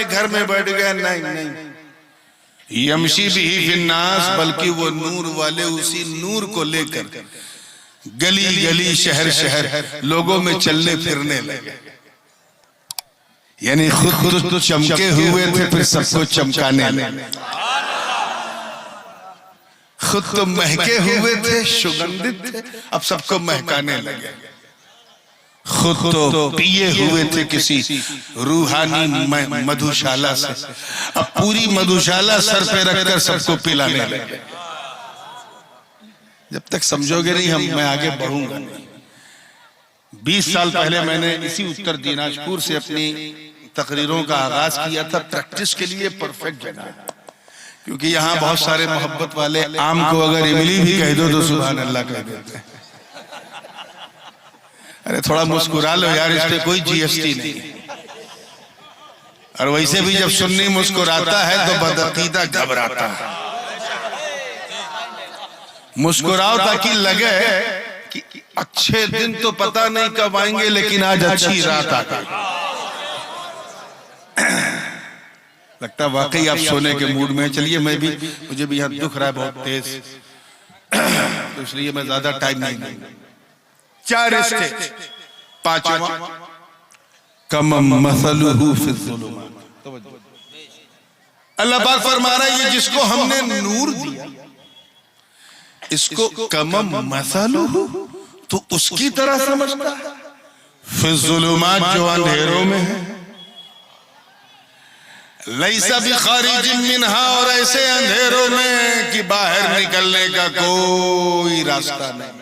अपने घर में बैठ गया, नहीं नहीं, यमशी बिही फिन्नास, बल्कि वो नूर वाले उसी नूर को लेकर गली गली शहर शहर लोगों में चलने फिरने लगे। यानी खुद तो चमके हुए थे, फिर सबको चमकाने लगे। खुद तो महके हुए थे, सुगंधित थे, अब सबको महकाने लगे। खुद तो पिए हुए थे किसी रूहानी मधुशाला से, अब पूरी मधुशाला सर पे रखकर सबको पिलाने लगे। जब तक समझोगे नहीं मैं आगे बढ़ूंगा नहीं। 20 साल पहले मैंने इसी उत्तर दिनाजपुर से अपनी तकरीरों का आगाज किया था। प्रैक्टिस के लिए परफेक्ट जगह है, क्योंकि यहाँ बहुत सारे मोहब्बत वाले आम को अगर इमली भी कह दो तो सुभान अल्लाह कह देते हैं। अरे थोड़ा मुस्कुरा लो यार, इस पे कोई जीएसटी नहीं। और वैसे भी जब सुन्नी मुस्कुराता है तो बदअकीदा घबराता है। मुस्कुराओ ताकि लगे कि अच्छे दिन तो पता नहीं कब आएंगे, लेकिन आज अच्छी रात आ गई। लगता है वाकई आप सोने के मूड में। चलिए मुझे भी यहाँ दुख रहा है बहुत तेज, तो इसलिए मैं ज्यादा टाइम नहीं दूंगा। 4 स्टेज, 5वां कम मसलुहु फी ज़ुलुमात। अल्लाह पाक फरमा रहा है, ये जिसको हमने नूर दिया इसको कम मसलुहु तो उसकी तरह समझता है, फी ज़ुलुमात जो अंधेरों में है, लैसा बिखारिजिन मिन्हा, और ऐसे अंधेरों में कि बाहर निकलने का कोई रास्ता नहीं।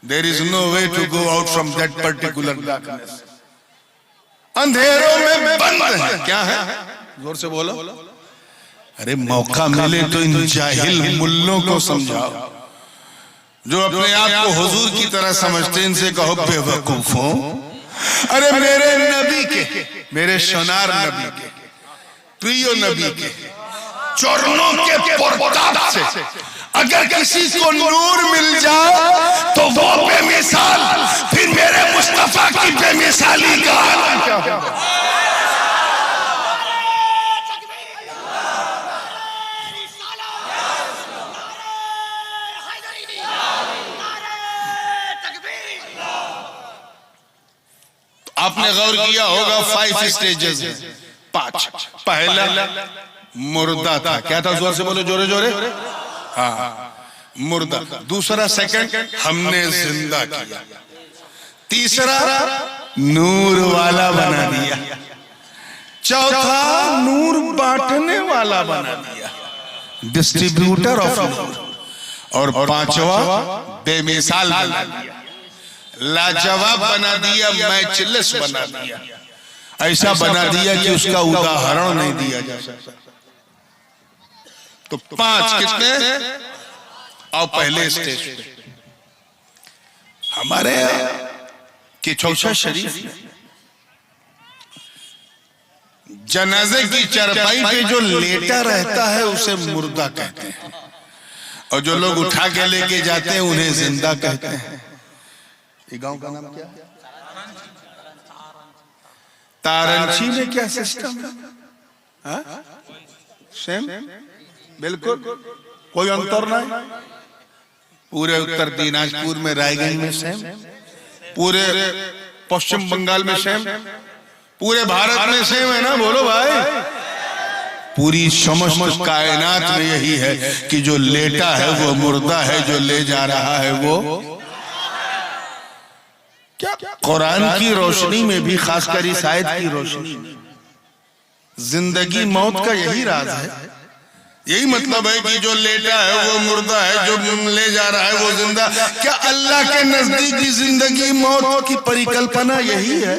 There is no way to go out from that particular darkness. अंधेरों में बंद है। क्या है? जोर से बोलो। अरे मौका मिले तो इन जाहिल मुल्लों को समझाओ, जो अपने आप को हुजूर की तरह समझते, इनसे कहो बेवकूफों। अरे मेरे नबी के, मेरे सोनार नबी के, प्रिय नबी के चरणों के प्रताप से अगर किसी को नूर मिल जाए तो वो बेमिसाल, फिर मेरे मुस्तफा की बेमिसाली का आलम क्या होगा? आपने गौर किया होगा 5 स्टेजेस, 5। पहला मुर्दा था। क्या था? जोर से बोलो, जोरे जोरे। हाँ, मुर्दा। दूसरा, सेकंड, हमने जिंदा किया। तीसरा, नूर वाला बना दिया। चौथा, नूर बांटने वाला बना दिया, डिस्ट्रीब्यूटर ऑफ नूर। और 5वां, बेमिसाल बना दिया, लाजवाब बना दिया, मैचलेस बना दिया। ऐसा बना दिया कि उसका उदाहरण नहीं दिया जा सकता। तो 5 कितने? और पहले स्टेज पे हमारे किचौसा शरीफ जनाजे की चरपाई पे जो लेटा रहता है उसे मुर्दा कहते हैं, और जो लोग उठा के लेके जाते हैं उन्हें जिंदा कहते हैं। ये गांव का नाम क्या है? तारंची में क्या सिस्टम है? सेम, बिल्कुल कोई अंतर नहीं। पूरे उत्तर दिनाजपुर में, रायगंज में सेम, पूरे पश्चिम बंगाल में सेम, पूरे भारत में सेम है ना? बोलो भाई। पूरी समस्त कायनात में यही है कि जो लेटा है वो मुर्दा है, जो ले जा रहा है वो क्या? कुरान की रोशनी में भी, खासकर इस आयत की रोशनी में, जिंदगी मौत का यही राज है। यही मतलब है कि जो लेटा है वो मुर्दा है, जो ले जा रहा है वो जिंदा। क्या अल्लाह के नजदीक जिंदगी मौत की परिकल्पना यही है?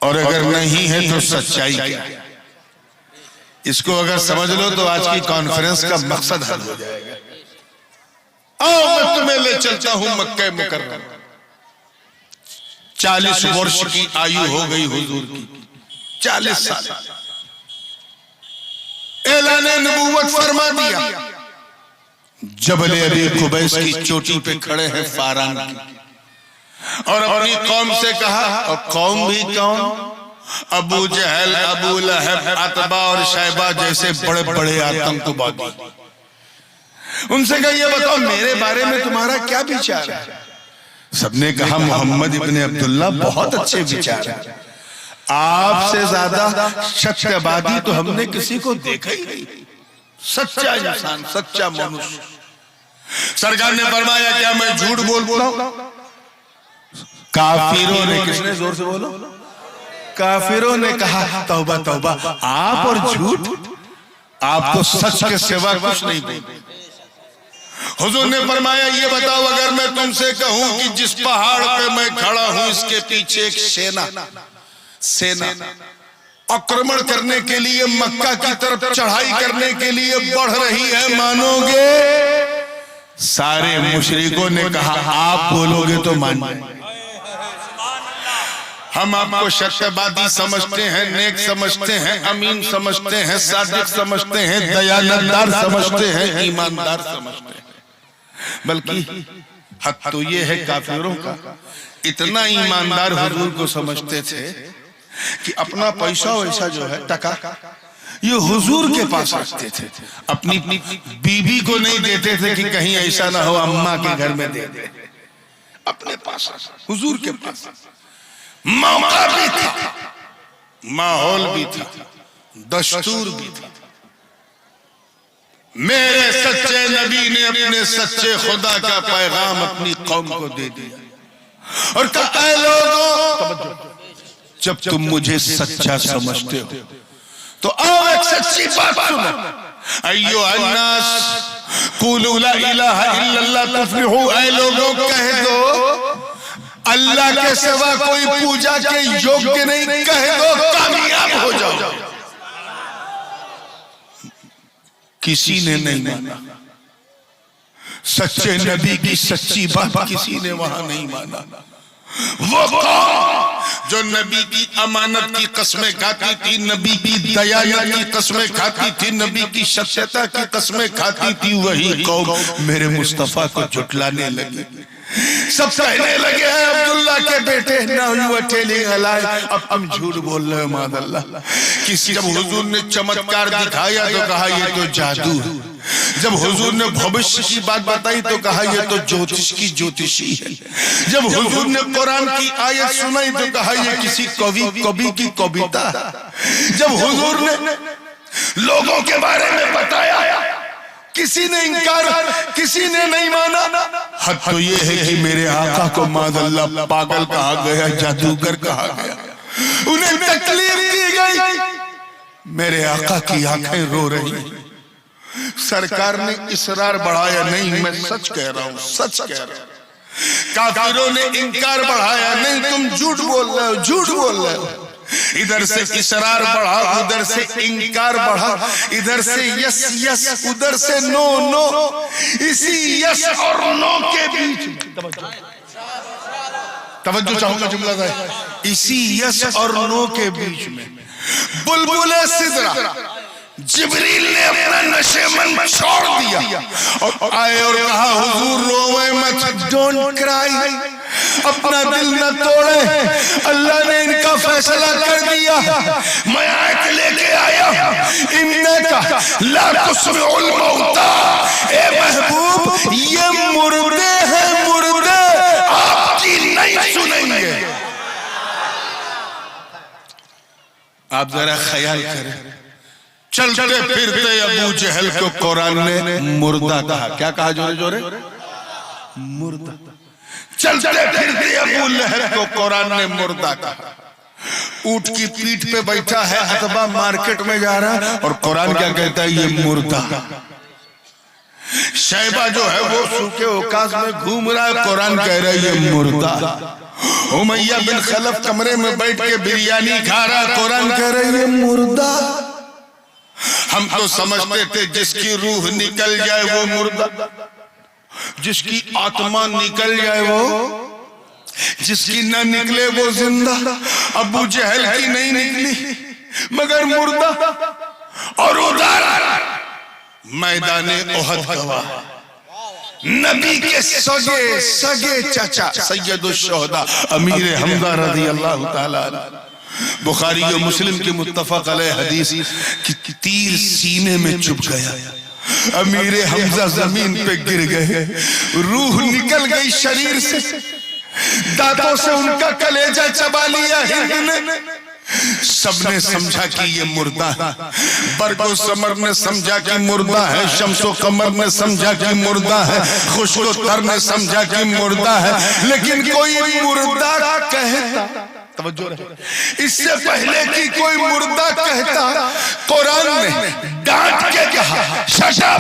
और अगर नहीं है तो सच्चाई क्या है? इसको अगर समझ लो तो आज की कॉन्फ्रेंस का मकसद हल हो जाएगा। आओ मैं तुम्हें ले चलता हूं मक्के मुकर्रमा। 40 वर्ष की आयु हो गई हुजूर की, 40 साल। ऐलाने नबूवत फरमा दिया। जबल अबी कुबैस की चोटी पे खड़े हैं फारान की, और अपनी कौम से कहा, और कौम भी कौन? अबू जहल, अबू लहब, अतबा और शैबा जैसे बड़े बड़े आतंकवादी। उनसे कहा ये बताओ मेरे बारे में तुम्हारा क्या विचार है? सबने कहा मोहम्मद इब्ने अब्दुल्ला बहुत अच्छे विचार है, आपसे ज्यादा सत्यवादी तो हमने किसी को देखा ही नहीं, सच्चा इंसान, सच्चा मनुष्य। सरकार ने फरमाया क्या मैं झूठ बोलता हूं? काफिरों ने, किसने जोर से बोलो, काफिरों ने कहा तौबा तौबा, आप और झूठ, आप तो सच के सिवा कुछ नहीं बोलते। हुजूर ने फरमाया ये बताओ अगर मैं तुमसे कहूं कि जिस पहाड़ पे मैं खड़ा हूं इसके पीछे एक सेना आक्रमण करने के लिए मक्का की तरफ चढ़ाई करने के लिए बढ़ रही है, मानोगे? सारे मुशरिकों ने कहा आप बोलोगे तो मान। हम आपको सत्यवादी समझते हैं, नेक समझते हैं, अमीन समझते हैं, सादिक समझते हैं, दयानतदार समझते हैं, ईमानदार समझते हैं, बल्कि हक तो ये है काफिरों का, इतना ईमानदार हुजूर को समझते थे कि अपना पैसा वैसा जो है टका ये हुजूर के पास रखते थे, अपनी बीवी को नहीं देते थे कि कहीं ऐसा ना हो अम्मा के घर में दे दे, अपने पास हुजूर के पास। मौका भी था, माहौल भी था, दस्तूर भी था। मेरे सच्चे नबी ने अपने सच्चे खुदा का पैगाम अपनी कौम को दे दिया और कहा लोगों जब तुम मुझे सच्चा समझते हो तो आओ एक सच्ची बात सुनो। अय्यो अन्नास कुलू ला इलाहा इल्लल्लाह तुफ्लिहू, ऐ लोगों कह दो अल्लाह के सिवा कोई पूजा के योग्य नहीं, कह दो कामयाब हो जाओ। किसी ने नहीं माना, सच्चे नबी की सच्ची बात किसी ने वहां नहीं माना। वो कौन जो नबी की अमानत की कस्में खाती थी, नबी की दयानत की कस्में खाती थी, नबी की सच्चाई की कस्में खाती थी, वही कौम मेरे मुस्तफा को झुठलाने लगी। सब कहने लगे हैं अब्दुल्ला के बेटे, now you are telling a lie, अब हम झूठ बोल रहे हो मादल्ला। किसी जब हुजूर ने चमत्कार दिखाया तो कहा ये तो जादू है, जब हुजूर ने भविष्य की बात बताई तो कहा ये तो ज्योतिष की ज्योतिषी है, जब हुजूर ने कुरान की आयत सुनाई तो कहा ये किसी कवि की कविता है, जब हुजूर ने लोगों के बारे में बताया किसी ने इंकार, किसी ने नहीं माना। हद तो ये है कि मेरे आका को मादल्ला पागल कहा गया, जादूगर कहा गया, उन्हें तकलीफ दी गई, मेरे आका की आंखें रो रही। सरकार ने इसरार बढ़ाया, नहीं मैं सच कह रहा हूं, सच कह रहा हूं। काफिरों ने इंकार बढ़ाया, नहीं तुम झूठ बोल रहे हो, झूठ बोल रहे हो। इधर से इसरार बढ़ा, उधर से इंकार बढ़ा, इधर से यस यस, उधर से नो नो। इसी यस और नो के बीच तवज्जो चाहूंगा जुमला था, इसी यस और नो के बीच में बुलबुले सिदरा जिब्रील ने अपना नशेमन छोड़ दिया और आए और कहा हुजूर रोवे मत, डोंट क्राई, अपना दिल न तोड़े, अल्लाह ने इनका फैसला कर दिया। मैं आयत लेके आया, इन्नका ला तुस्मिउल मौता, ए महबूब ये मुर्दे हैं, मुर्दे आपकी नहीं सुनेंगे। आप जरा ख्याल करें, चलते फिरते अबू जहल को कुरान ने मुर्दा कहा। क्या कहा जोरे जोरे? मुर्दा। चलते फिरते अबू लहब को कुरान ने मुर्दा कहा। ऊंट की पीठ पे बैठा है, अथवा मार्केट में जा रहा है और कुरान क्या कहता है? ये मुर्दा। शैबा जो है वो सूखे ओकाज में घूम रहा है, कुरान कह रहा है ये मुर्दा। उमैया बिन खलफ कमरे में बैठ के बिरयानी खा रहा है, कुरान कह रहा है ये मुर्दा। हम तो समझते थे जिसकी रूह निकल जाए वो मुर्दा, जिसकी आत्मा निकल जाए वो, जिसकी ना निकले वो जिंदा। अबू जहल की नहीं निकली मगर मुर्दा। और उधर मैदाने ओहद गवाह, नबी के सगे चाचा सैयदुश शुहदा अमीर हमजा रज़ी अल्लाह ताला बुखारी और मुस्लिम की मुत्तफक अलैह हदीस कि तीर सीने में चुभ गया, अमीर हमजा जमीन पे गिर गए, रूह निकल गई शरीर से, दांतों से उनका कलेजा चबा लिया हिंद ने। सबने समझा कि ये मुर्दा है, बरगो समर ने समझा कि मुर्दा है, शम्सो कमर ने समझा कि मुर्दा है, खुशको तर ने समझा कि मुर्दा है, लेकिन कोई मुर्दा कहता, तवज्जो रहे, इससे पहले कि कोई मुर्दा कहता, कुरान ने डांट के कहा, शशा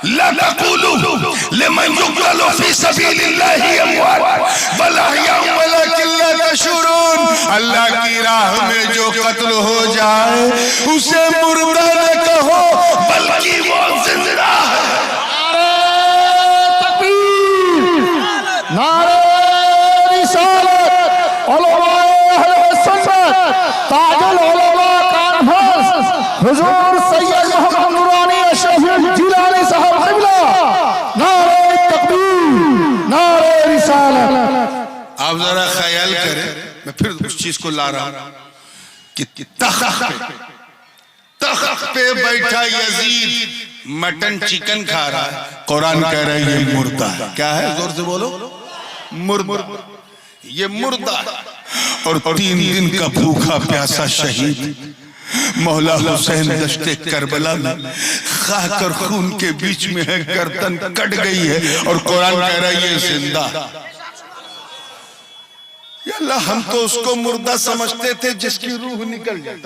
ला तक़ूलू लिमन युक़तलू फी सबीलिल्लाहि अमवात बल अहयाउन वलाकिन ला तशऊरून। अल्लाह की राह में जो कत्ल हो जाए उसे मुर्दा न कहो, बल्कि वो जिंदा है। नारे रिसालत, उलमाए अहले सुन्नत, ताजुल उलमा कॉन्फ्रेंस, हुजूर सैयद मोहम्मद नूरानी अशरफ जिलानी साहब क़िबला, नारे तकबीर, नारे रिसालत। आप जरा ख्याल करें, मैं फिर उस चीज को ला रहा हूं कि तख्त पे बैठा यजीद मटन चिकन खा रहा है, कुरान कह रहा है ये मुर्दा है। क्या है, जोर से बोलो, मुर्दा, ये मुर्दा। और 3 दिन का भूखा प्यासा शहीद मौला हुसैन दश्ते करबला में खाक और खून के बीच में है, गर्दन कट गई है और कुरान कह रहा है ये जिंदा। या अल्लाह, हम तो उसको मुर्दा समझते थे जिसकी रूह निकल जाए,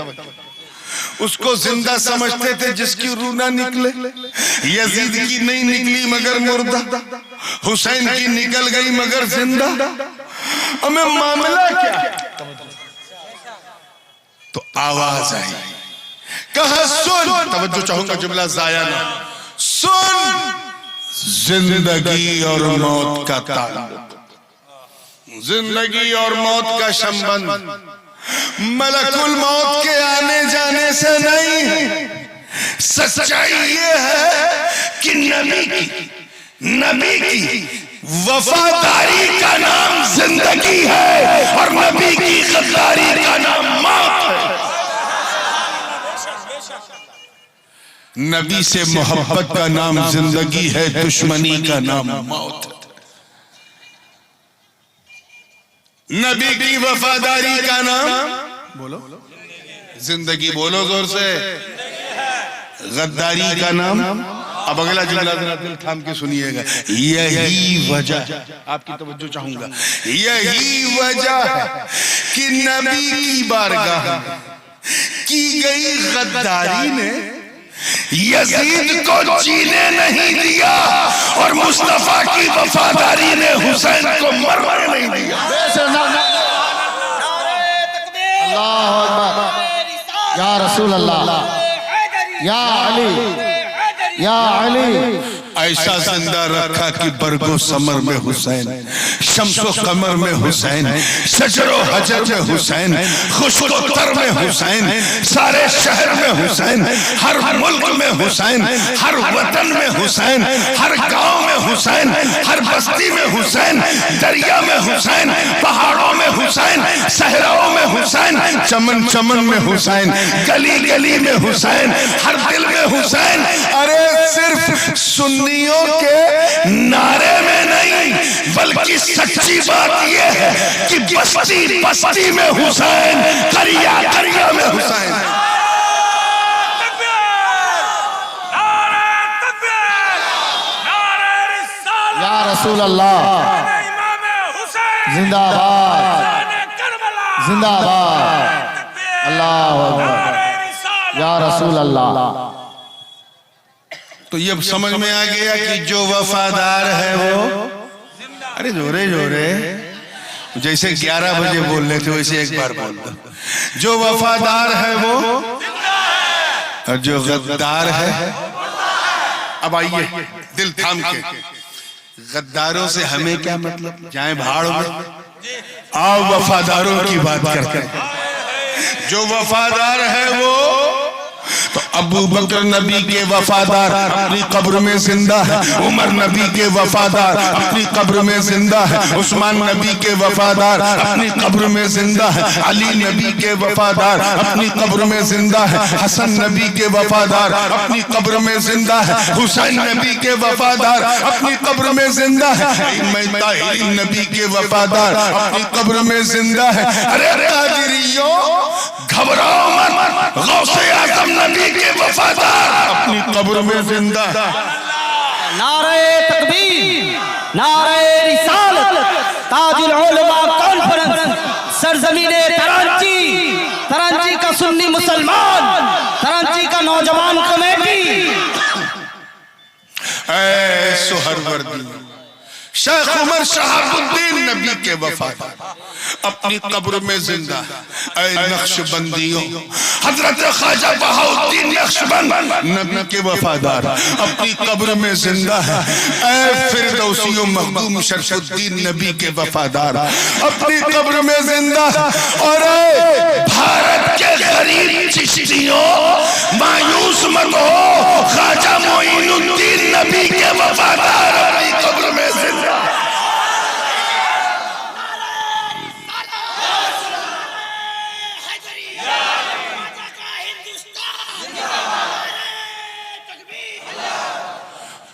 उसको जिंदा समझते थे जिसकी रूह ना निकले। यजीद की नहीं निकली मगर मुर्दा, हुसैन की निकल गई मगर जिंदा। हमें मामला क्या? तो आवाज आई, कहा सुन, तवज्जो चाहूंगा, जुमला जाया ना, सुन, जिंदगी और मौत का ताल्लुक, जिंदगी और मौत का संबंध मलकुल मौत के आने जाने से नहीं है। सच्चाई ये है कि नबी की वफादारी का नाम जिंदगी है और नबी की गद्दारी का नाम मौत है। नबी से मोहब्बत का नाम जिंदगी है, दुश्मनी का नाम मौत है। नबी की वफादारी का नाम बोलो जिंदगी, बोलो जोर से, गद्दारी का नाम। अब अगला जुमला जरा दिल थाम के सुनिएगा, यही वजह, आपकी तवज्जो चाहूंगा, यही वजह है कि नबी की बारगाह की गई गद्दारी ने यजीद को जीने नहीं दिया और मुस्तफा की वफादारी ने हुसैन को मरने नहीं दिया। अल्लाहु अकबर, या रसूल अल्लाह, या अली, या अली। ऐसा जिंदा रखा कि बरगो समर में हुसैन, शम्सो कमर में हुसैन, शजरो हजर में हुसैन, खुशको तर में हुसैन, सारे शहर में हुसैन, हर मुल्क में हुसैन, हर वतन में हुसैन, हर गांव में हुसैन, हर बस्ती में हुसैन, दरिया में हुसैन, पहाड़ों में हुसैन, सहराओं में हुसैन, चमन चमन में हुसैन, गली गली में हुसैन, हर दिल में हुसैन। अरे सिर्फ सुन्नियों के नारे में नहीं, बल्कि सच्ची बात यह है कि बस्ती बस्ती में हुसैन, करिया करिया में हुसैन। या रसूल अल्लाह, जिंदाबाद, जिंदाबाद, अल्लाहु अकबर, या रसूल अल्लाह। तो ये समझ में आ गया कि जो वफादार है वो, अरे जोरे जोरे, जैसे 11 बजे बोल रहे थे वैसे एक बार बोल दो, जो वफादार है वो और जो गद्दार है। अब आइए दिल थाम के, गद्दारों से हमें क्या मतलब, जाए भाड़ में, आओ वफादारों की बात करते हैं। जो वफादार है वो तो अबू बकर नबी के वफादार अपनी कब्र में जिंदा है, उमर नबी के वफादार अपनी कब्र में जिंदा है, उस्मान नबी के वफादार अपनी कब्र में जिंदा है, अली नबी के वफादार अपनी कब्र में जिंदा है, हसन नबी के वफादार अपनी कब्र में जिंदा है, हुसैन नबी के वफादार अपनी कब्र में जिंदा है, ताहिरीन नबी के वफादार अपनी कब्र में जिंदा है। अरे कादिरियो घबराओ मत, गौसे आज़म नबी के वफादार अपनी कब्र में जिंदा है। नारे तकबीर, नारे रिसालत, ताजुल उलमा कॉन्फ्रेंस, सरजमीने कराची, कराची का सुन्नी मुसलमान, कराची का नौजवान कमेटी, सुहरवर्दी शेख उमर शहाबुद्दीन नबी के वफादार अपनी कब्र में जिंदा है। नक्शबंदियों हजरत ख्वाजा बहाउद्दीन नक्शबंद नबी के वफादार अपनी कब्र में जिंदा है। फिरदौसियों मखदूम शरफुद्दीन नबी के वफादार अपनी कब्र में जिंदा है। और भारत के गरीब चिश्तियों मायूस मत हो, ख्वाजा मोइनुद्दीन नबी के वफादार अपनी कब्र में जिंदा।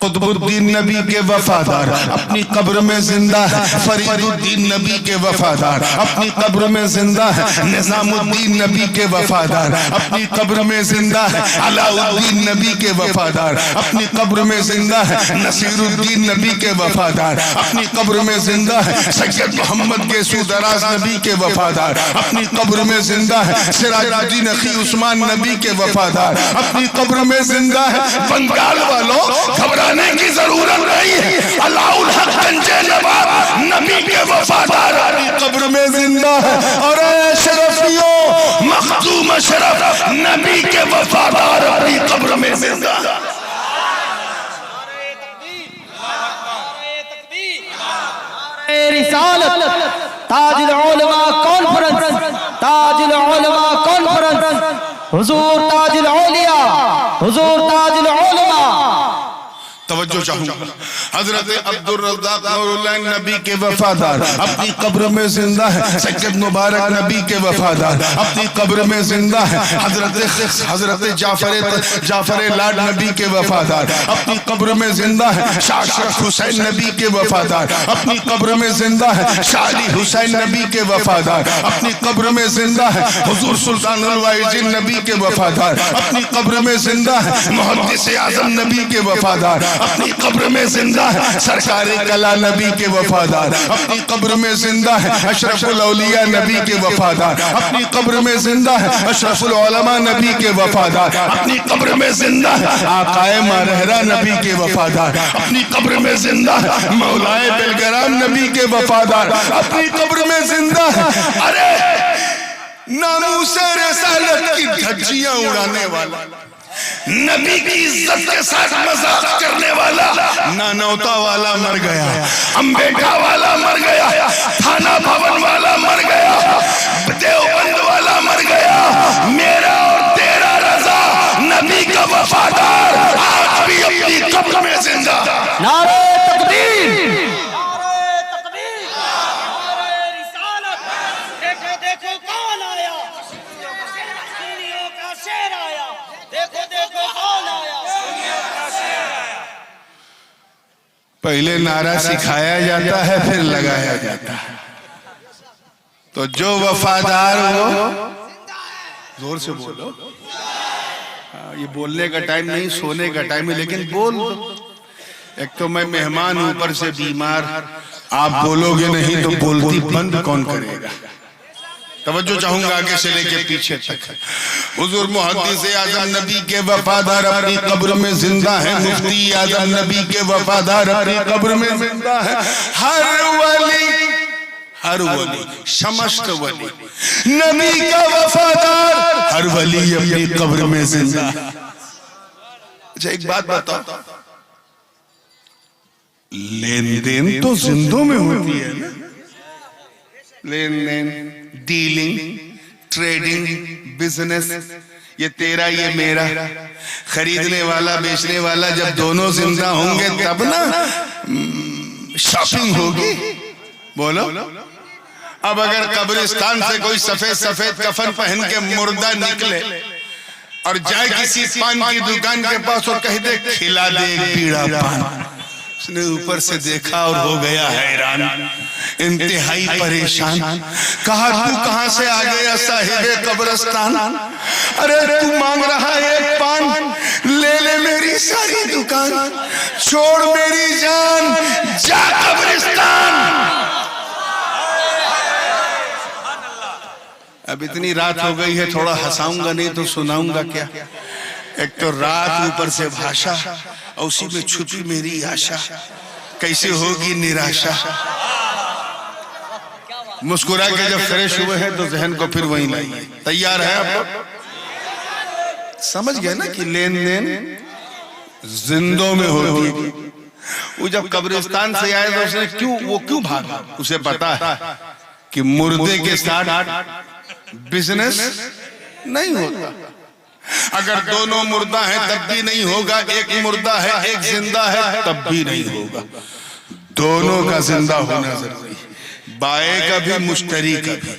कुतुबुद्दीन नबी के वफादार अपनी कब्र में जिंदा है। फरीदुद्दीन नबी के वफादार अपनी कब्र में जिंदा है। निजामुद्दीन नबी के वफादार अपनी कब्र में जिंदा है। अलाउद्दीन नबी के वफादार अपनी कब्र में जिंदा है। नसीरुद्दीन नबी के वफादार अपनी कब्र में जिंदा है। सैयद मोहम्मद गेसू दराज नबी के वफादार अपनी कब्र में जिंदा है। सिराजुद्दीन अखी उस्मान नबी के वफादार अपनी कब्र में जिंदा है। बंगाल वालों घबरा की जरूरत नहीं है, अलाउल हक गंजे नवाब नबी के वफादार अपनी कब्र में जिंदा है। और शरफियों मखदूम शरफ नबी के वफादार अपनी कब्र में जिंदा है। रिसालत, ताजुल उलमा कॉन्फ्रेंस, ताजुल उलमा कॉन्फ्रेंस, हुजूर ताजुल औलिया, हुजूर ताजुल उलमा। तवज्जो चाहूंगा, हजरत अब्दुल रज़्ज़ाक़ नूरुल्लाह नबी के वफादार अपनी कब्र में जिंदा है। सैयद मुबारक नबी के वफादार अपनी कब्र में जिंदा है। हजरत जाफर लाड नबी के वफादार अपनी कब्र में जिंदा है। शाह शरफ हुसैन नबी के वफादार अपनी कब्र में जिंदा है। शाह अली हुसैन नबी के वफादार अपनी कब्र में जिंदा है। हुजूर सुल्तानुल वाइजिन नबी के वफादार अपनी कब्र में जिंदा है। मुहद्दिस आज़म नबी के वफादार अपनी कब्र में जिंदा है। सरकारे कला नबी के वफादार अपनी कब्र में जिंदा है। अशरफुल औलिया नबी के वफादार अपनी कब्र में जिंदा है। अशरफुल उलमा नबी के वफादार अपनी कब्र में जिंदा है। आकाए मारहरा नबी के वफादार अपनी कब्र में जिंदा है। मौलाए बिलगराम नबी के वफादार अपनी कब्र में जिंदा है। अरे नामूसे रिसालत की धज्जियां उड़ाने वाला, नबी की इज्जत के साथ मजाक करने वाला, नानौता वाला मर गया, अम्बेडा वाला मर गया, थाना भवन वाला मर गया, देवबंद वाला मर गया। मेरा और तेरा रजा नबी का वफादार आज भी अपनी कब्र में जिंदा। नारे तकबीर, पहले नारा सिखाया जाता है फिर लगाया जाता है। तो जो वफादार हो, जोर से बोलो, ये बोलने का टाइम नहीं, सोने का टाइम है, लेकिन बोल। एक तो मैं मेहमान ऊपर से बीमार, आप बोलोगे नहीं तो बोलती बंद कौन करेगा। तवज्जो चाहूंगा आगे से लेके पीछे तक। हुजूर मुहद्दिस आज़म नबी के वफादार अपनी कब्र में जिंदा है। मुफ्ती आज़म नबी के वफादार अपनी कब्र में जिंदा है। हर वली समस्त वली नबी का वफादार, हर वली अपनी कब्र में जिंदा है। अच्छा एक बात बताओ, लेन देन तो जिंदों में होती है ना, लेन देन, डीलिंग, ट्रेडिंग, बिजनेस, ये तेरा ये मेरा, खरीदने वाला बेचने वाला जब दोनों जिंदा होंगे तब ना शॉपिंग होगी। बोलो, अब अगर कब्रिस्तान से कोई सफेद सफेद कफन पहन के मुर्दा निकले और जाए किसी पान की दुकान के पास और कह दे खिला दे एक बीड़ा पान, उसने ऊपर से देखा और हो गया हैरान, इंतहाई परेशान। कहा तू कहां से आ गया साहिबे कब्रिस्तान? अरे तू मांग रहा है एक पान, ले ले मेरी सारी दुकान, छोड़ मेरी जान, जा कब्रिस्तान। अब इतनी रात हो गई है, थोड़ा हंसाऊंगा नहीं तो सुनाऊंगा क्या। एक तो रात ऊपर से भाषा और उसी में छुपी मेरी आशा, कैसे होगी निराशा। मुस्कुरा के जब फ्रेश हुए हैं तो जहन को फिर वहीं लाइए। तैयार है आप लोग? समझ गए ना कि लेन देन जिंदों में होती है। वो जब कब्रिस्तान से आए तो उसने क्यों भागा? उसे पता है कि मुर्दे के साथ बिजनेस नहीं होता। अगर दोनों मुर्दा है तब भी नहीं होगा, एक मुर्दा है एक जिंदा है तब भी नहीं होगा। दोनों का जिंदा होना जरूरी है, बाए का भी मुश्तरी का भी।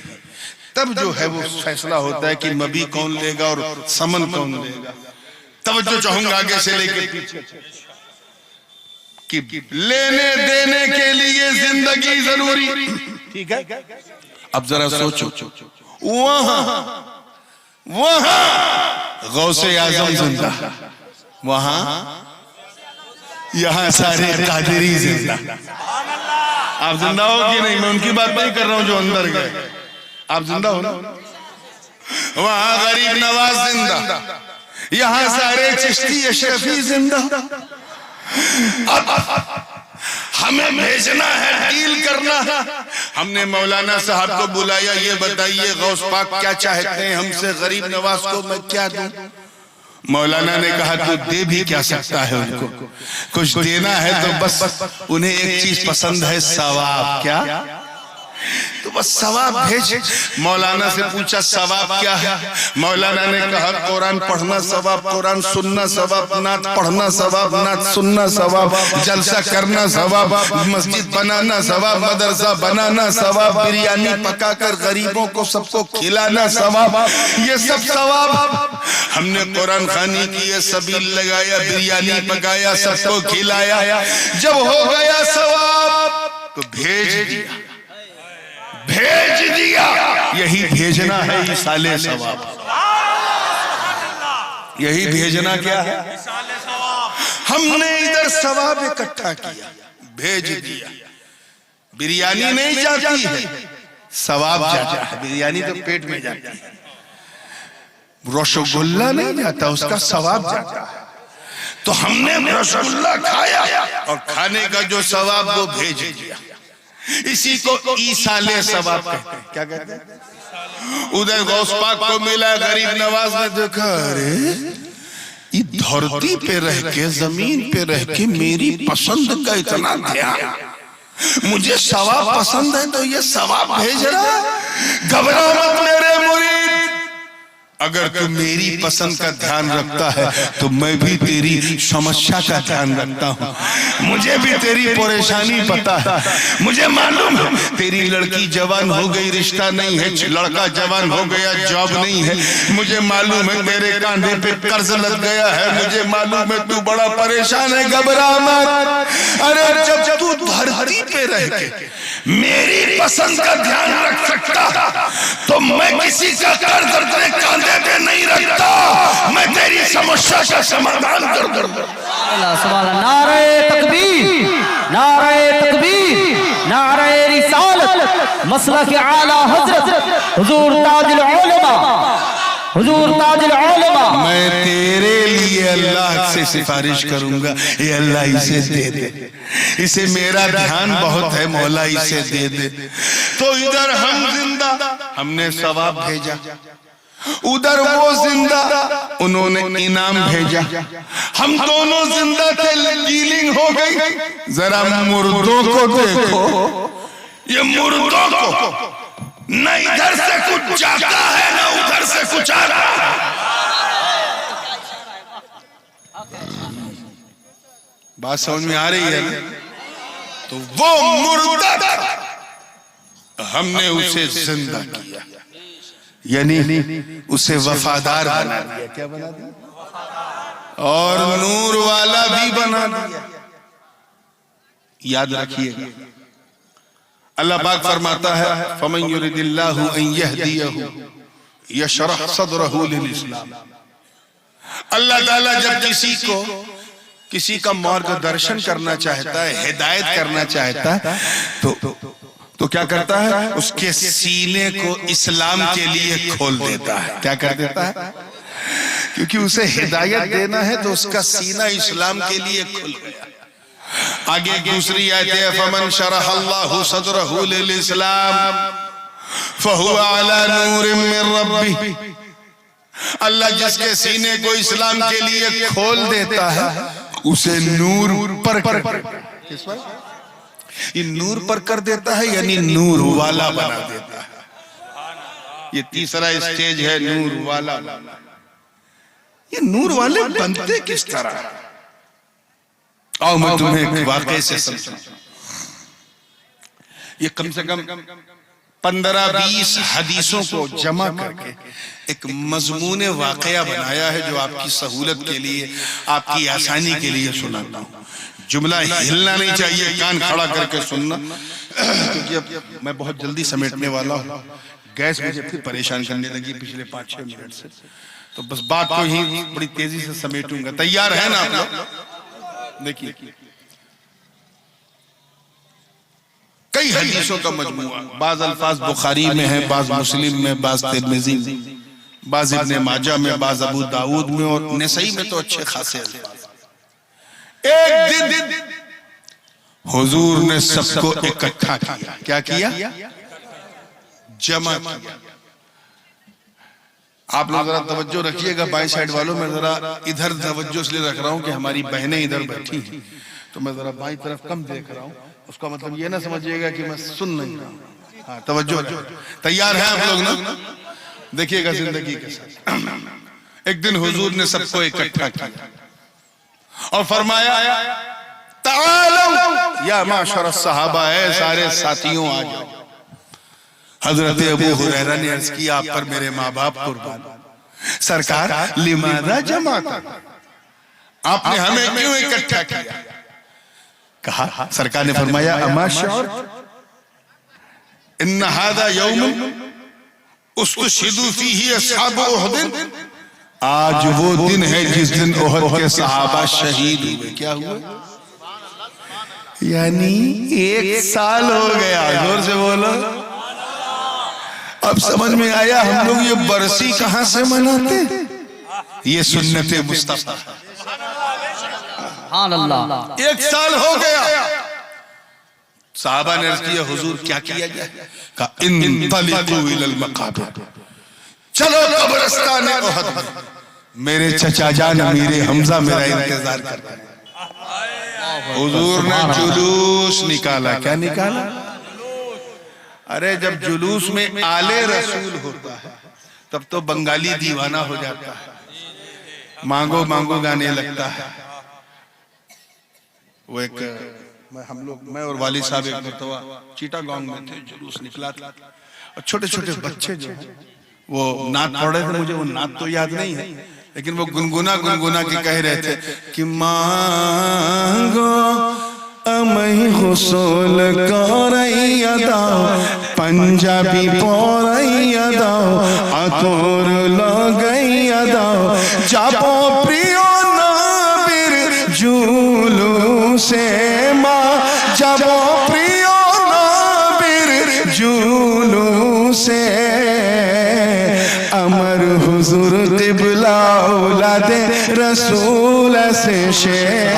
तब जो है वो फैसला होता है कि मबी कौन लेगा और समन कौन लेगा। तब जो चाहूंगा आगे से लेके पीछे कि लेने देने के लिए जिंदगी जरूरी। ठीक है, अब जरा सोचो, वहां गौसे आजम जिंदा, वहां यहां सारे कादरी जिंदा। आप जिंदा हो कि नहीं? मैं उनकी बात नहीं कर रहा हूं जो अंदर गए। आप जिंदा हो ना? वहां गरीब नवाज जिंदा, यहां सारे चिश्ती अशरफी जिंदा। हमें भेजना है, डील करना है। हमने मौलाना साहब को बुलाया, ये बताइए गौस पाक क्या चाहते हैं हमसे, गरीब नवाज को मैं क्या दूं? मौलाना ने कहा तू दे भी क्या सकता है, उनको कुछ देना है तो बस उन्हें एक चीज पसंद है, सवाब। क्या? तो बस सवाब भेज। मौलाना से पूछा सवाब क्या है? मौलाना ने कहा कुरान पढ़ना सवाब, कुरान सुनना सवाब, नात पढ़ना सवाब, नात सुनना सवाब, जलसा करना सवाब, मस्जिद बनाना सवाब, मदरसा बनाना सवाब, बिरयानी पकाकर गरीबों को सबको खिलाना सवाब। ये सब सवाब हमने कुरान खानी की, ये सबील लगाया, बिरयानी पकाया, सबको खिलाया। जब हो गया सवाब तो भेज दिया, भेज दिया। यही भेजना है इसाले सवाब। यही भेजना क्या है? हमने इधर सवाब इकट्ठा किया, भेज दिया। बिरयानी नहीं जाती है, सवाब जाता है। बिरयानी तो पेट में जाती है, रसगुल्ला नहीं जाता, उसका सवाब जाता है। तो हमने रसगुल्ला खाया और खाने का जो सवाब वो भेज दिया। इसी को ईसाले सवाब कहते हैं। क्या कहते हैं? उधर गौस पाक को मिला, गरीब नवाज ने देखा, अरे धरती पे रह के, जमीन पे रह के मेरी पसंद का इतना ध्यान, मुझे सवाब पसंद है तो ये सवाब भेज रहा। घबरा मत मेरे मुरीद, अगर तू मेरी पसंद का ध्यान रखता है तो मैं भी तेरी समस्या का ध्यान रखता हूँ। मुझे भी तेरी परेशानी पता है, मुझे मालूम है तेरी लड़की जवान हो गई, रिश्ता नहीं है, लड़का जवान हो गया, जॉब नहीं है। मुझे मालूम है तेरे कांधे पे कर्ज लग गया है, मुझे मालूम है तू बड़ा परेशान है। घबरा मत। अरे जब तू धरती पे रह के मेरी पसंद का ध्यान रख सकता तो मैं किसी का कर्ज अपने कांधे पे नहीं रखता, मैं तेरी समस्या का समाधान कर दूंगा। नारे तकबीर, नारे तकबीर, नारे रिसालत, मसलक के आला हजरत हुजूर ताजुल उलमा, हुजूर ताजुल उलमा। मैं तेरे लिए अल्लाह से सिफारिश करूंगा, ये अल्लाह इसे दे दे, इसे मेरा ध्यान बहुत है, मौला इसे दे दे। तो इधर हम जिंदा, हमने सवाब भेजा, उधर वो जिंदा, उन्होंने इनाम भेजा। हम दोनों जिंदा थे, डीलिंग हो गई। जरा मुर्दों को देखो, ये मुर्दों को न इधर से कुछ जाता है न उधर से कुछ आ रहा है। बात समझ में आ रही है ना? तो वो मुर्दा था, हमने उसे जिंदा किया, यानी उसे वफादार बना दिया। क्या बना दिया? और नूर वाला भी बना दिया। याद रखिएगा, अल्लाह पाक फरमाता है फमन युरिदिल्लाहु अन यहदियहु यशरह सदरहु लिल इस्लाम। अल्लाह ताला जब किसी का मार्गदर्शन करना चाहता है, हिदायत करना चाहता है, तो क्या करता है? उसके सीने को इस्लाम के लिए खोल देता है। क्या कर देता है? क्योंकि उसे हिदायत देना है तो उसका सीना इस्लाम के लिए खुल गया। आगे दूसरी आयत है फमन शरहल्लाहु सदरहु लिल इस्लाम फहुवा अला नूरिम मिन रब्बिह। अल्लाह जिसके सीने को इस्लाम के लिए खोल देता है उसे नूर पर ये नूर पर कर देता है, यानी नूर वाला बना देता है। ये तीसरा स्टेज है नूर वाला। ये नूर वाले बनते किस तरह? आओ मैं तुम्हें एक वाकये से समझाऊं। ये कम से कम 15-20 हदीसों को जमा करके एक मजमून वाकया बनाया है जो आपकी सहूलत के लिए, आपकी आसानी के लिए सुनाता हूँ। जुमला हिलना नहीं चाहिए, कान खड़ा करके सुनना, क्योंकि अब मैं बहुत जल्दी समेटने वाला हूँ। गैस मुझे फिर परेशान करने लगी पिछले 5-6 मिनट से, तो बस बात को ही बड़ी तेजी से समेटूंगा। तैयार है ना आप लोग? देखिए, कई हदीसों का मजमूआ, बाज अल्फाज बुखारी में है, बाज मुस्लिम में, बाज तिर्मिज़ी, बाज इब्ने माजा में, बाज अबू दाऊद में और नसई में तो अच्छे खासे अल्फाज। एक दिन हुजूर ने सबको इकट्ठा किया। क्या किया? जमा किया। आप लोग जरा तवज्जो रखिएगा, बाएं साइड वालों में जरा इधर तवज्जो इसलिए रख रहा हूं कि हमारी बहनें इधर बैठी हैं, तो मैं जरा बाईं तरफ कम देख रहा हूं। उसका मतलब ये ना समझिएगा कि मैं सुन नहीं रहा हूं। हाँ, तवज्जो। तैयार हैं आप लोग ना? देखिएगा जिंदगी के साथ। एक दिन हुजूर ने सबको इकट्ठा किया और फरमाया तालो या माशर सहाबा, है सारे साथियों आ जाओ। हजरत अबू हुरैरा ने अर्ज किया आप पर मेरे माँ बाप कुर्बान। सरकार लिमादा जमा कर, आपने हमें क्यों इकट्ठा किया? कहा, सरकार ने फरमाया अमा शऊर इन्न हादा यौम उस्तशहिदु फीही अस्हाब उहद। आज वो दिन है जिस दिन उहद के सहाबा शहीद हुए। क्या हुए? यानी 1 साल हो गया। जोर से बोलो। अब समझ में आया हम लोग ये बरसी कहां से मनाते? ये सुन्नते मुस्तफा। सुभान अल्लाह। 1 साल हो गया। साहबा ने अर्ज किया हुजूर क्या किया गया? कहा इंतलिकू इलल मकाबिर, चलो कब्रिस्तान उहद में, मेरे चचा जान अमीरे हमजा मेरा इंतजार कर रहे हैं। हुजूर ने जुलूस निकाला। क्या निकाला? अरे जब जुलूस में आले रसूल होता है तब तो बंगाली दीवाना हो जाता है, मांगो मांगो गाने लगता है। वो एक मैं और वाली साहब एक मरतबा चीटागांव में थे, जुलूस निकला था और छोटे छोटे बच्चे जो हैं वो नात पढ़ रहे थे। मुझे वो नात तो याद नहीं है, लेकिन वो गुनगुना गुनगुना के कह रहे थे कि मांगो अमई हुसूल करैया दाओ, पंजाबी पौरैया दाओ, आतोर लगैया दाओ, जापो प्रियो नबीर जुलू से माँ, जापो प्रियो नबीर जुलू से अमर हुजूर क़िबला औलादे रसूल से शेर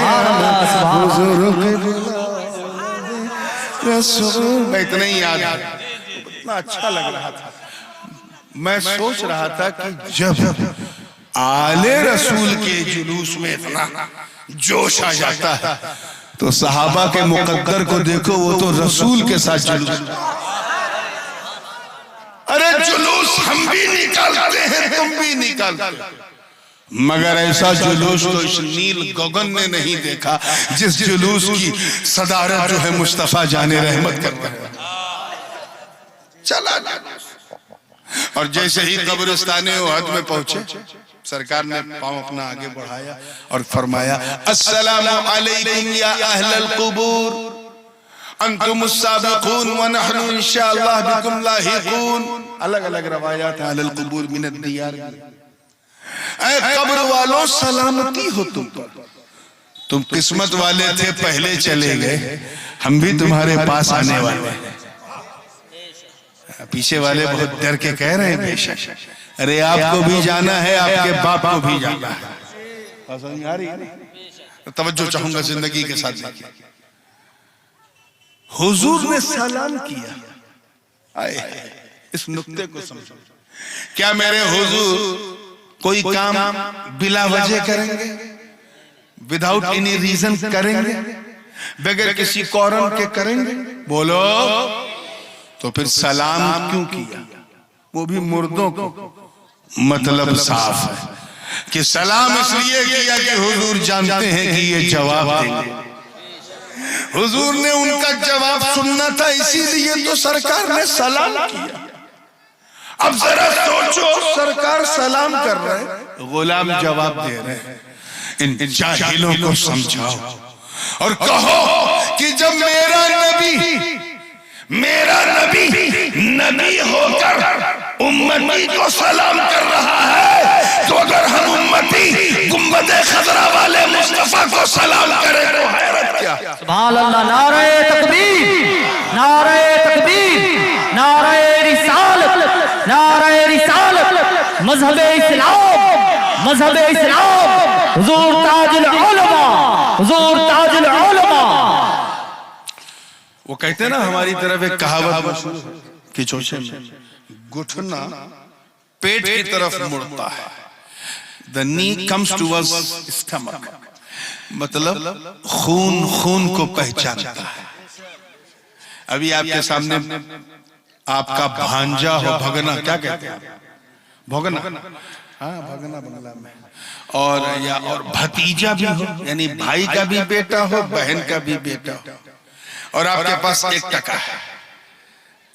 हुजूर रसूल। इतना ही याद है, इतना अच्छा लग रहा था। मैं सोच रहा था कि जब आले रसूल के जुलूस में इतना जोश आ जाता है तो सहाबा के मुकद्दर को देखो, वो तो रसूल के साथ जुलूस। अरे जुलूस हम भी निकालते हैं, तुम भी निकालते हो। मगर ऐसा जुलूस तो इस नील गगन ने नहीं देखा जिस जुलूस की सदारत जो है मुस्तफा जाने रहमत करता है। चला और जैसे ही कब्रिस्तान उहद में पहुंचे, सरकार ने पांव अपना आगे बढ़ाया और फरमाया, अस्सलामु अलैकुम या अहलल कुबूर, अंतुमुस साबिकून व नहनु इंशाअल्लाह बिकुम लाहिकून। अलग अलग रवायात हैं अहलल कुबूर मिनद दियार। ऐ कब्र वालों सलामती हो तुम किस्मत वाले थे, पहले चले गए, हम भी तुम्हारे पास आने वाले हैं। पीछे वाले बहुत डर के कह रहे हैं, बेशक अरे आपको भी जाना है, आपके बाप को भी जाना है। तवज्जो चाहूंगा जिंदगी के साथ देखिए, हुजूर ने सलाम किया। आए इस नुक्ते को समझो, क्या मेरे हुजूर कोई काम बिला वजह करेंगे, विदाउट एनी रीजन करेंगे, बगैर किसी कारण के करेंगे? बोलो, तो फिर सलाम क्यों किया? वो भी मुर्दों को। मतलब साफ है कि सलाम इसलिए किया कि हुजूर जानते हैं कि ये जवाब देंगे। हुजूर ने उनका जवाब सुनना था, इसीलिए तो सरकार ने सलाम किया। अब जरा सोचो, सरकार सलाम कर रहे हैं, गुलाम जवाब दे रहे हैं। इन जाहिलों को समझाओ और कहो कि जब मेरा नबी होकर उम्मती को सलाम कर रहा है, तो अगर हम उम्मती गुंबदे खजरा वाले मुस्तफा को सलाम करें तो हैरत क्या? सुभान अल्लाह। नारे तकबीर, नारे तकबीर, नारे रिसालत, नारे रिसालत, मजहबे इस्लाम, मजहबे इस्लाम, हुजूर ताजुल उलमा, हुजूर ताजुल उलमा। वो कहते हैं ना, हमारी तरफ एक कहावत मशहूर है कि चोचे में घुटना पेट की तरफ मुड़ता है, the knee comes towards stomach, मतलब खून को पहचानता है। अभी आपके सामने आपका भांजा हो, भगना, क्या कहते हैं? भगना, हाँ भगना बंगला में, और भतीजा भी हो, यानी भाई का भी बेटा हो, बहन का भी बेटा हो, और आपके पास 1 टका है।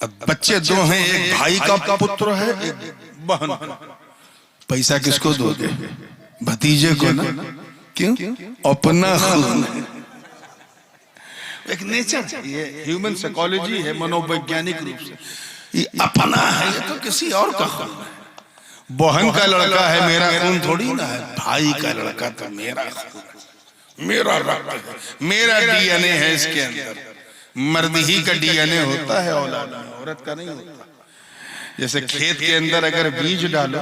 अब बच्चे 2 हैं, एक भाई का पुत्र है, एक बहन का। पैसा किसको दोगे? भतीजे को ना। क्यों? अपना खून। एक नेचर, ये ह्यूमन साइकोलॉजी है, मनोवैज्ञानिक रूप से ये अपना है, ये तो किसी और का खून है। बहन का लड़का है, मेरा खून थोड़ी ना है। भाई का लड़का तो मेरा खून, मेरा रक्त है, मेरा डीएनए है इसके अंदर। मर्द ही का डीएनए होता है औलाद में, औरत का नहीं होता। जैसे खेत के अंदर अगर बीज डालो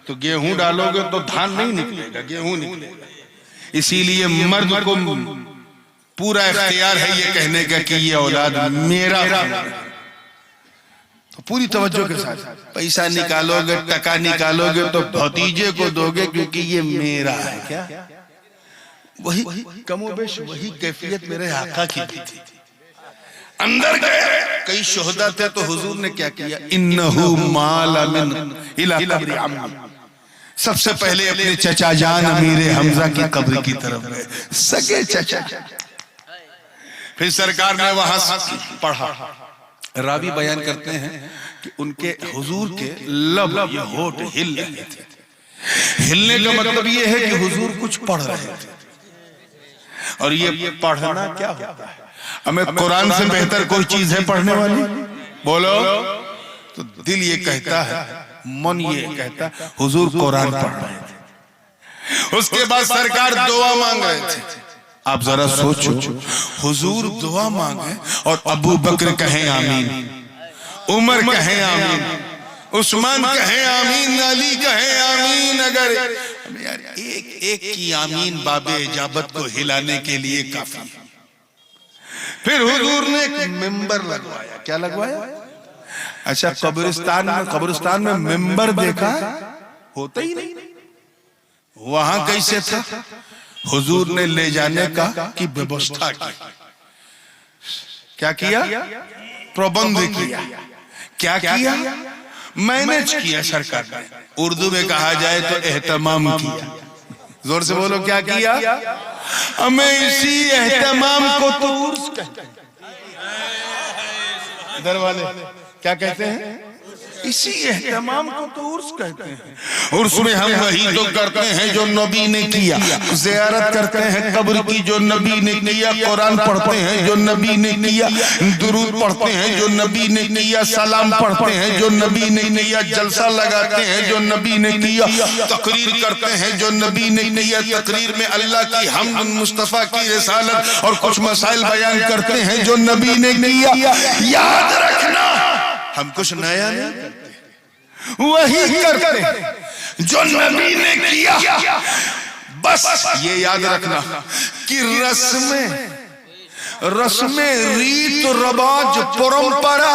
तो गेहूं डालोगे तो धान नहीं निकलेगा, गेहूं निकलेगा। इसीलिए मर्द को पूरा इख्तियार है ये कहने का कि ये औलाद मेरा है। तो पूरी तवज्जो के साथ पैसा निकालोगे, टका निकालोगे तो भतीजे को दोगे क्योंकि ये मेरा है। क्या वही कमोबेश वही कैफियत मेरे आका की थी। अंदर गए, कई शोहदा थे, तो हुजूर ने क्या किया? इन्नहु माल मिन इला कब्र अम्मी, सबसे पहले अपने चचा जान अमीर हमजा की कब्र की तरफ गए, सगे चचा। फिर सरकार ने वहां पढ़ा। रावी बयान करते हैं कि उनके हुजूर के लब, ये होठ हिल रहे थे। हिलने का मतलब ये है कि हुजूर कुछ पढ़ रहे थे। और ये पढ़ना क्या होता है? हमें कुरान से बेहतर कोई चीज है पढ़ने वाली? बोलो। तो दिल ये कहता है, मन ये कहता, हुजूर कुरान पढ़ रहे थे। उसके बाद सरकार दुआ मांग रहे थे। आप जरा सोचो, हुजूर दुआ मांगे और अबू बकर कहें आमीन, उमर कहें आमीन, उस्मान कहें आमीन, अली कहें आमीन। अगर यार एक की आमीन बाबे इजाबत को हिलाने के लिए काफी है। फिर हुजूर ने एक मिंबर लगवाया। क्या लगवाया? अच्छा, कब्रिस्तान में मिंबर देखा होता ही नहीं, वहां कैसे था? हुजूर ने ले जाने का की व्यवस्था की। क्या किया? प्रबंध किया। क्या किया? मैनेज किया सरकार ने। उर्दू में कहा जाए तो एहतमाम किया। जोर से बोलो क्या किया? हमें इसी एहतमाम को तो उर्स कहते हैं। इधर वाले क्या कहते हैं? इसी एहतमाम को तो उर्स कहते हैं। उर्स में हम वही तो करते हैं जो नबी ने किया, ज़ियारत करते हैं कब्र की जो नबी ने किया, कुरान पढ़ते हैं जो नबी ने किया, दुरूद पढ़ते हैं जो नबी ने किया, सलाम पढ़ते हैं जो नबी ने किया, जलसा लगाते हैं जो नबी ने किया, तकरीर करते हैं जो नबी ने किया, तकरीर में अल्लाह की हमद, मुस्तफ़ा की रिसालत और कुछ मसाइल बयान करते हैं जो नबी ने किया। याद रखना, हम कुछ नया नहीं करते, वही करते हैं जो नबी ने किया। बस ये याद रखना कि रस्में, रीत, रवाज, परंपरा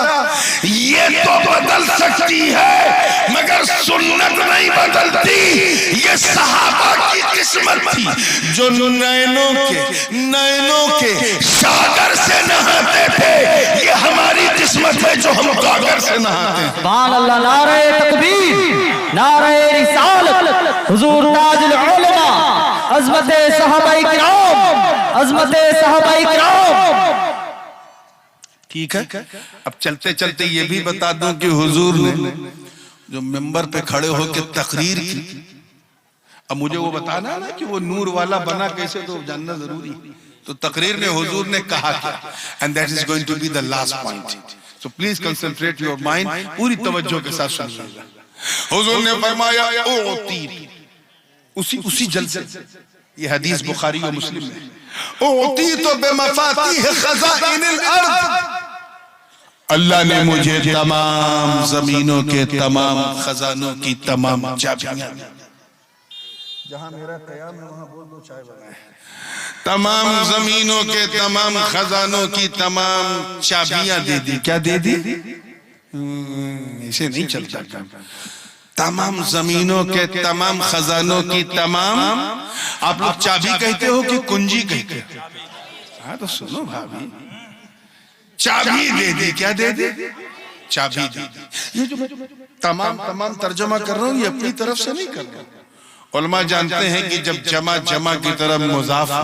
ये तो बदल सकती है मगर सुन्नत नहीं बदलती। ये सहाबा की किस्मत थी जो नैनों के सागर से नहाते थे। ये हमारी किस्मत है जो हम गागर से नहाते हैं। सुभान अल्लाह। नारे तकबीर, नारे रिसालत, हुजूर ताजुल उलमा, अज़मत सहाबाए किराम, अज़मत सहाबाए किराम। ठीक है, अब चलते चलते ये भी बता दूं कि हुजूर ने जो मिंबर पे खड़े होकर तकरीर की, अब मुझे वो बताना ना कि वो नूर वाला बना कैसे, तो जानना जरूरी है। तो तकरीर में हुजूर ने कहा क्या, and that is going to be the last point, so please concentrate your mind, पूरी तवज्जो के साथ सुनिएगा। हुजूर ने फरमाया ओती, उसी जलसे, ये हदीस बुखारी और मुस्लिम में, ओती तो बेमफातीह खज़ाइनिल अर्द, अल्लाह ने मुझे तमाम जमीनों के तमाम खजानों की तमाम चाबियां, जहां मेरा कयाम है वहां बोल दो चाय बनाए, तमाम जमीनों के तमाम खजानों की तमाम चाबियां दे दी। क्या दे दी? इसे नहीं चलता। तमाम जमीनों के तमाम खजानों की तमाम, आप लोग चाबी कहते हो कि कुंजी कहते हो? हाँ तो सुनो भाभी, चाबी दे दी। क्या दे दी? चाबी दे दी। ये जो तमाम तर्जमा कर रहा हूं ये अपनी तरफ से नहीं कर रहा हूं। उलमा जानते हैं कि जब जमा की तरफ मुजाफ हो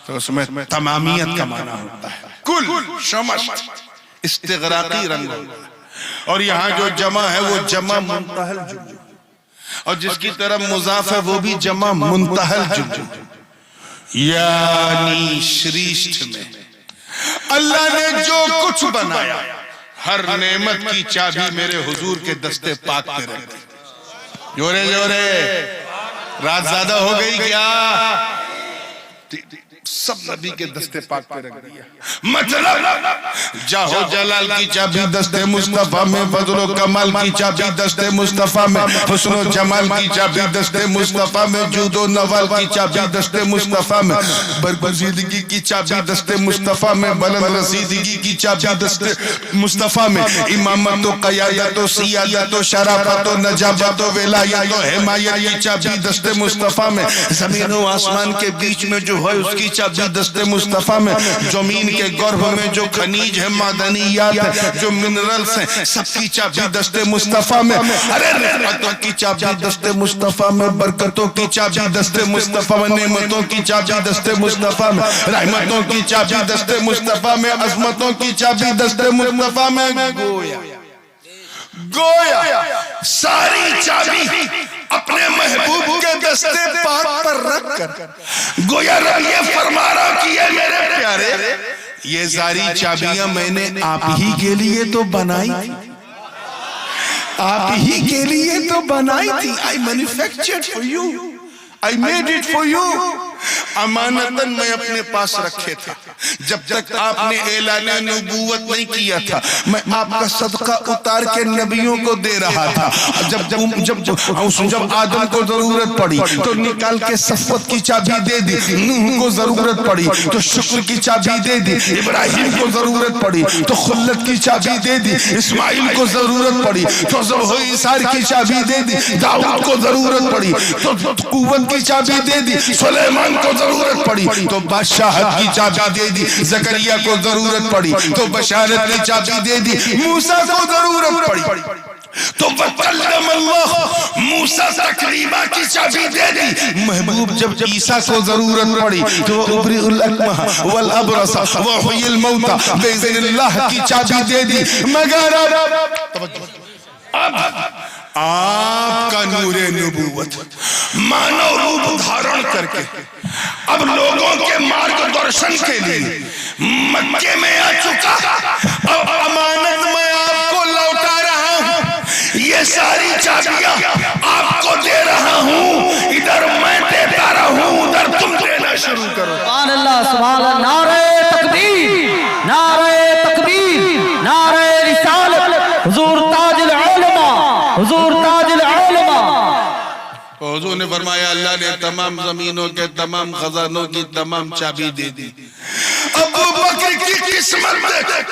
तो उसमें तमामियत का माना होता है, कुल, शमस्त, इस्तिगराकी रंग होता है। और यहाँ जो जमा है वो जमा मुंतहल जुमू, और जिसकी तरफ मुजाफ है वो भी जमा मुंतहल जुमू, यानी श्रेष्ठ में अल्लाह ने जो कुछ बनाया हर नेमत की चाबी मेरे हुजूर के दस्ते पाक पे रख दी। जोरे जोरे, रात ज्यादा हो गई क्या? सब नबी के दस्ते पाक पे रख दिया। मतलब जाहो जलाल की चाबी दस्ते मुस्तफा में, फजलो कमाल की चाबी दस्ते मुस्तफा में, हुस्नो जमाल की चाबी दस्ते मुस्तफा में, जूदो नवाल की चाबी दस्ते मुस्तफा में, बरगुज़ीदगी की चाबी दस्ते मुस्तफा में, बुलंद रसीदगी की चाबी दस्ते मुस्तफा में, इमामत व क़यादत व सियादत व शराफत व नजाबत व विलायत व हिमायत की चाबी दस्ते मुस्तफा में, ज़मीन व आसमान के बीच में जो है उसकी चाबी दस्ते मुस्तफा में, जमीन के गर्भ में जो खनीज है, मादनियात है, जो मिनरल्स हैं, सबकी चाबी दस्ते मुस्तफा में। अरे रहमतों की चाबी दस्ते मुस्तफा में, बरकतों की चाबी दस्ते मुस्तफा में, नेमतों की चाबी दस्ते मुस्तफा में, रहमतों की चाबी दस्ते मुस्तफा में, अज़मतों की चाबी दस्ते मुस्तफा में। गोया सारी चाबी अपने महबूब के दस्ते पाक पर रखकर गोया रब ये फरमा रहा कि ये मेरे प्यारे, ये सारी चाबियां मैंने आप ही के लिए तो बनाई थी, आप ही के लिए तो बनाई थी। I manufactured for you, I made it for you. अमानतन मैं अपने पास रखे था। जब तक आपने ऐलान नबूवत नहीं किया था मैं आपका सदका उतार के नबियों को दे रहा था। जब आदम को जरूरत पड़ी तो निकाल के सफ़वत की चाबी दे दी, नूह को जरूरत पड़ी तो शुक्र की चाबी दे दी, इब्राहिम को जरूरत पड़ी तो खुल्लत की चाबी दे दी, इस्माइल को जरूरत पड़ी तो ज़बूर की चाबी दे दी, दाऊद को जरूरत पड़ी तो कुव्वत की चाबी दे दी, सुलेमान को जरूरत पड़ी तो बादशाहत की चाबी दे दी, ज़करिया को जरूरत पड़ी तो बशारत की चाबी दे दी, मूसा को जरूरत पड़ी तो वकल्लम अल्लाह, मूसा तकलीमा की चाबी दे दी। महबूब जब ईसा को जरूरत पड़ी तो उबरीउल अकमह वल अबरसा व हुयिल मौता बिइज़्निल्लाह की चाबी दे दी। मगर अब आपका नूरे नबूवत मानव रूप धारण करके अब लोगों के मार्गदर्शन के लिए मक्के में आ चुका। अब अमानत मैं आपको लौटा रहा हूं, ये सारी चाबियां आपको दे रहा हूं। इधर मैं देता रहूं, उधर तुम देना शुरू करो। सुभान अल्लाह, सुभान अल्लाह। नारे तकबीर, नारे तकबीर, नारे रिसालत, हुजूर ताजुल उलमा, हुजूर ताजुल उलमा। हुजूर ने फरमाया अल्लाह ने तमाम जमीनों के तमाम खजानों की तमाम चाबी दे दी। अबू बकर की किस्मत देख,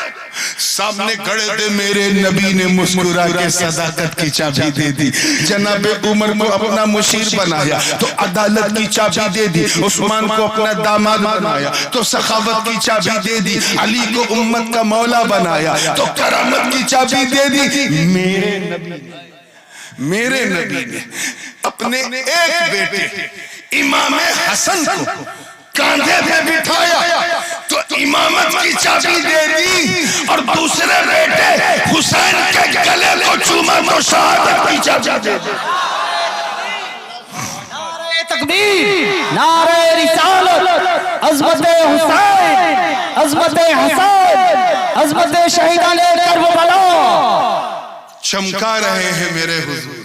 सामने खड़े थे मेरे नबी ने मुस्कुरा के सदाकत की चाबी दे दी। जनाबे उमर को अपना मुशीर बनाया तो अदालत की चाबी दे दी। उस्मान को अपना दामाद बनाया तो सखावत की चाबी दे दी। अली को उम्मत का मौला बनाया तो करामत की चाबी दे दी। मेरे नबी ने अपने एक बेटे इमाम हसन को कांधे पे बिठाया तो इमामत की चाबी दे दी, और दूसरे बेटे हुसैन के गले को चूमा तो शहादत की चाबी दे दी। नारे तकबीर, नारे रिसालत, अज़मत हुसैन, अज़मत हसन, अज़मत शहीदाने करबला चमका रहे हैं मेरे हुजूर।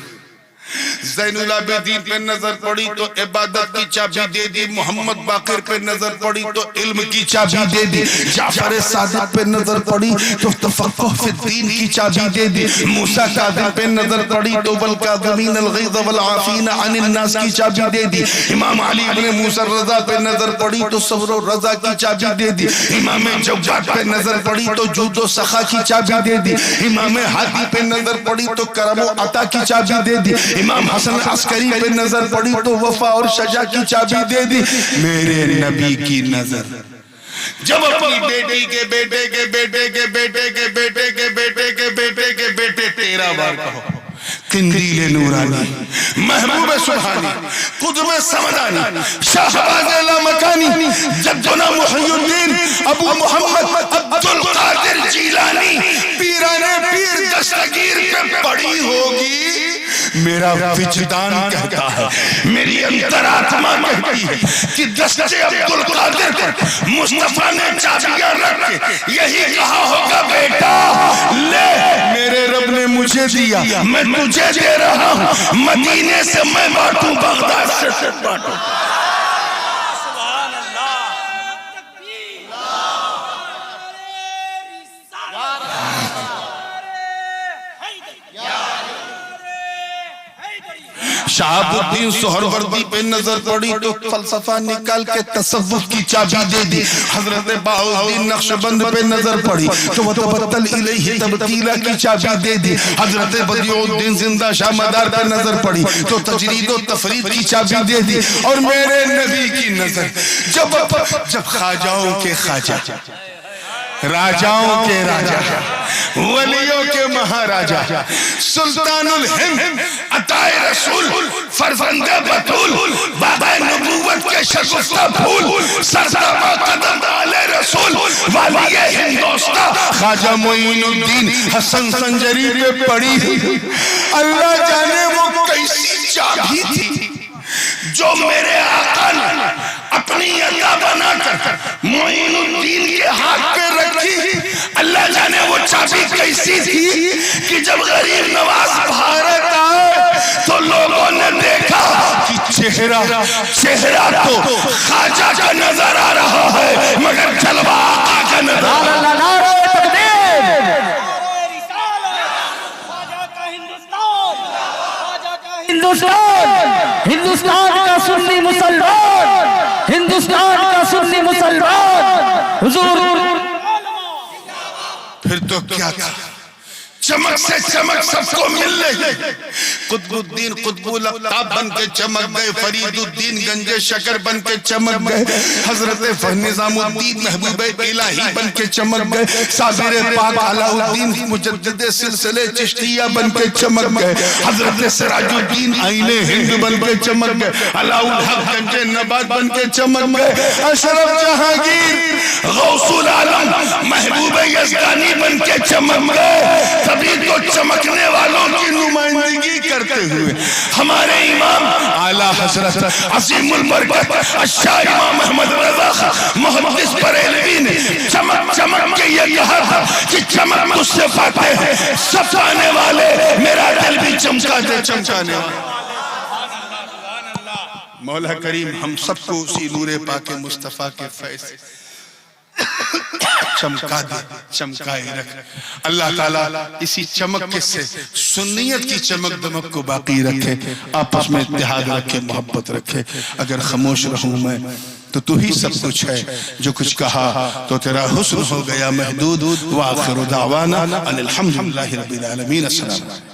ज़ैनुल आबिदीन पे नजर पड़ी तो इबादत की चाबी दे दी। मोहम्मद बाकिर पे नजर पड़ी तो इल्म की चाबी दे दी। जाफर सादिक पे नजर पड़ी तो तफक्कुह फिद्दीन की चाबी दे दी। मूसा काज़िम पे नजर पड़ी तो वल काज़िमीन अल गैज़ वल आफ़ीन अनिन नास की चाबी दे दी। इमाम अली इब्न मूसा रज़ा पे नजर पड़ी तो सब्र और रज़ा की चाबी दे दी। इमाम जव्वाद पे नजर पड़ी तो जूद और सखा की चाबी दे दी। इमाम हादी पे नजर पड़ी तो करम और अता की चाबी दे दी। इमाम हसन अस्करी पे नजर पड़ी तो वफा और शजा की चाबी दे दी। मेरे नबी की नजर जब अपनी बेटी के बेटे के बेटे के बेटे के बेटे के बेटे के बेटे के बेटे 13 बार कहो किंदीले नूरानी, महबूब सुभानी, कुतुब समदानी, शाहबाज लामकानी, जद्दुना मुहय्यिद्दीन अबू मोहम्मद अब्दुल कादिर जीलानी, पीराने पीर दस्तगीर पे पड़ी होगी। मेरा विजदान कहता है, मेरी अंतरात्मा कहती है कि दस्ते अब्दुल कादिर पर मुस्तफा ने चाबियां रख के यही कहा होगा, बेटा ले मेरे रब ने मुझे दिया, मैं तुझे दे रहा हूं, मदीने से मैं बांटूं, बगदाद से बांटूं। शहाबुद्दीन सोहरवर्दी पे नजर पड़ी तो फलसफा निकाल के तसव्वुफ की चाबी दे दी। हजरत बाउद्दीन नक्शबंद पे नजर पड़ी तो वतबत्तल इलैहि तबतीला की चाबी दे दी। हजरत बदियुद्दीन जिंदा शाह मदार पे नजर पड़ी तो तजरीद और तफरीद की चाबी दे दी। और मेरे नबी की नजर जब ख्वाजाओं के ख्वाजा, राजाओं के राजा, वलियों के महाराजा, सुल्तानुल हिंद, अताए रसूल, फरजंदे बतूल, बाबा नबूवत के शगुफ्ता फूल, सरदामा कदम आले रसूल, वालिए हिंदोस्तां, ख्वाजा मोइनुद्दीन हसन संजरी पे पड़ी। अल्लाह जाने वो कैसी चाबी थी जो मेरे आका ने अपनी अता बनाकर मोइनुद्दीन के हाथ पे रखी। अल्लाह जाने वो चाबी कैसी थी कि जब गरीब नवाज भारत आए तो लोगों ने देखा कि चेहरा तो ख्वाजा का नजर आ रहा है मगर जलवा आका का नजर आ रहा है। हिंदुस्तान का सुन्नी मुसलमान, हिंदुस्तान का सुन्नी मुसलमान, हुजूर। फिर तो क्या था, चमक से चमक सबको मिल रही। कुतुबुद्दीन कुतुबुल अक़ताब बन के चमक गए, फरीदुद्दीन गंजे शकर बन के चमक गए, हजरत निजामुद्दीन महबूब इलाही बन के चमक गए, साबिर पाक अलाउद्दीन मुजद्दिद सिलसिले चिश्तिया बन के चमक गए, हजरत सिराजुद्दीन आईने हिंद बन के चमक गए, अलाउल हक गंजे नबात बन के चमक गए, अशरफ जहांगीर गौसुल आलम महबूब यज़दानी बन के चमक गए। तभी तो चमकने वालों की नुमाइंदगी करते हुए हमारे इमाम आला हजरत अज़ीमुल बरकत अशाह इमाम अहमद रज़ा मुहद्दिस बरेलवी ने चमक चमक के ये कहा था कि चमक मुझसे पाते हैं सब पाने वाले, मेरा दिल भी चमकाते चमकाने वाले। मौला करीम हम सबको उसी नूरे पाके मुस्तफा के फैज़ चमका दे, चमकाए रख। अल्लाह ताला इसी चमक के से सुन्नियत की चमक दमक को बाकी रखे, आपस में इत्तेहाद रखे, मोहब्बत रखे। अगर खामोश रहूं मैं तो तू ही सब कुछ है, जो कुछ कहा तो तेरा हुस्न हो गया महदूद। व आखिरु दावाना अनिल हम्दुलिल्लाहि रब्बिल आलमीन। अस्सलाम।